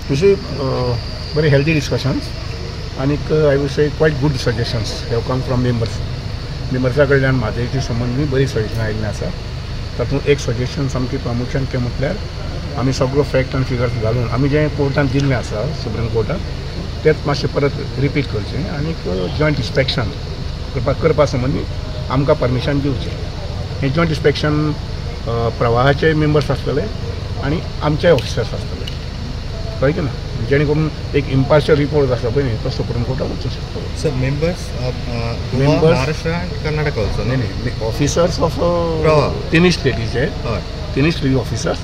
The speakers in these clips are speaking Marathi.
तुझे very healthy discussions आणि I would say quite good suggestions have come from members. मेंबर्सा कडल्यान म्हाज्याशी संबंधी बरी सजेशन आयिल्लीं आसा. तातूंत एक सजेशन सामकी प्रामुख्यान तें म्हटल्यार आमी सगळो फॅक्ट आनी फिगर्स घालून आमी जें कोर्टान दिल्लें आसा सुप्रीम कोर्टान तेंच मातशें परत रिपीट करचें आनी जॉयंट इन्स्पेक्शन करपा संबंदी आमकां परमिशन दिवचें. हें जॉयंट इन्स्पेक्शन प्रवाहाचे मेंबर्स आसतले आनी आमचे ऑफिसर्स आसतले कळ्ळें ना, जेणे करून एक इम्पार्शियल रिपोर्ट आसा पळय न्ही तो सुप्रीम कोर्टाक वचूंक शकतो. सर मेंबर्स महाराष्ट्र आनी कर्नाटका ऑल्सो न्ही ऑफिसर्स ऑफ तिनूय स्टेटीचे तिनूय स्टेटी ऑफिसर्स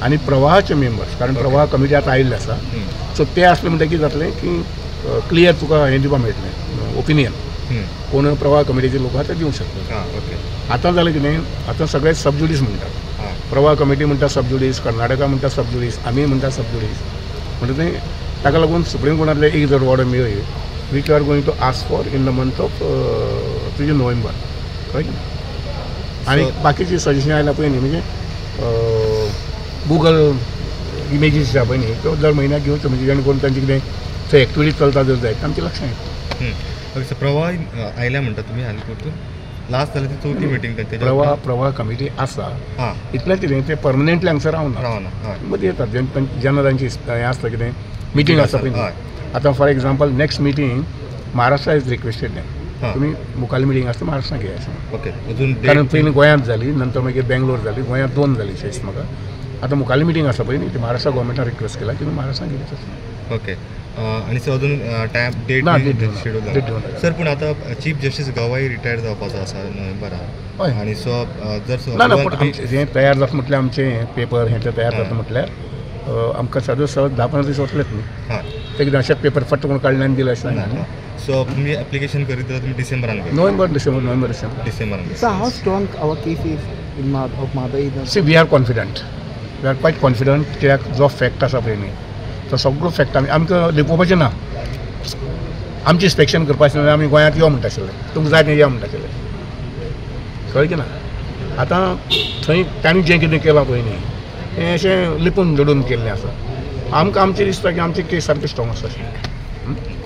आनी प्रवाहाचे मेंबर्स कारण प्रवाह कमिटी आतां आयिल्ले आसा सो ते आसले म्हणटकीर कितें जातलें की क्लियर तुका हें दिवपाक मेळटलें ओपिनियन कोण प्रवाह कमिटीचे लोक आसा ते दिवंक शकता. आतां जालें कितें आतां सगळे सबज्युडीस म्हणटात प्रवाह कमिटी म्हणटा सबज्युडीस कर्नाटका म्हणटा सबज्युडीस आमी म्हणटा सबज्युडीस म्हणटा तें ताका लागून सुप्रीम कोर्टांतले एक जर ऑर्डर मेळ्ळी which are going to ask for in the month of तुजे नोव्हेंबर कळ्ळें आनी बाकीची सजेशन आयलां पळय न्ही म्हणजे गुगल इमेजीस आसा पळय न्ही तो दर म्हयन्याक घेवचो म्हणजे जेणे करून तांचे कितें थंय एक्टिविटीज चलता जर जायत आमचें लक्षांत येता. ओके प्रवाह आयल्या म्हणटा तुमी हालीं परतून लास्ट जाल्यार ती चवथी मिटींग प्रवाह कमिटी आसा इतलें कितें तें परमनंटली हांगसर रावना मदीं येतात जेन्ना तांची हें आसता कितें मिटींग आसता पळय आतां for example next meeting Maharashtra is requested न्ही तुमी मुखाल्ली मिटींग आसता महाराष्ट्राक घेयात ओके अजून कारण पयलीं गोंयांत जाली नंतर मागीर बेंगलोर जाली गोंयांत 2 जाली अशें दिसता म्हाका. आतां मुखाल्ली मिटींग आसा पळय न्ही ती महाराष्ट्रा गोवोरमेंटान रिक्वेस्ट केला की महाराष्ट्राक घेवचें. ओके आणि सर अजून टायम डेट शेड्यूल सर पूण आतां चीफ जस्टीस गवाई रिटायर जावपाचो आसा नोव्हेंबराक आनी सो जर ना पूण हें तयार जाता म्हटल्यार आमचें पेपर हें तयार जाता म्हटल्यार आमकां सदो 10-15 दीस वतलेच न्ही ते कितें अशें पेपर फट्ट करून काडले आनी दिले अशें ना. सो तुमी एप्लिकेशन करीत जाल्यार तुमी डिसेंबरान November So how strong our case is in Madai? See, we are confident. We are quite confident कित्याक जो फॅक्ट आसा पळय न्ही तो सगळो फॅक्ट आमकां लिपोवपाचें ना. आमचें इन्स्पेक्शन करपाचें ना आमी गोंयांत यो म्हणटा आशिल्ले तुमकां जाय तें या म्हणटा आशिल्ले कळ्ळें ना. आतां थंय तांणी जें कितें केलां पळय न्ही तें अशें लिपून दडून केल्लें आसा. आमकां आमचें दिसता की आमची केस सारकी स्ट्रॉंग आसा अशें.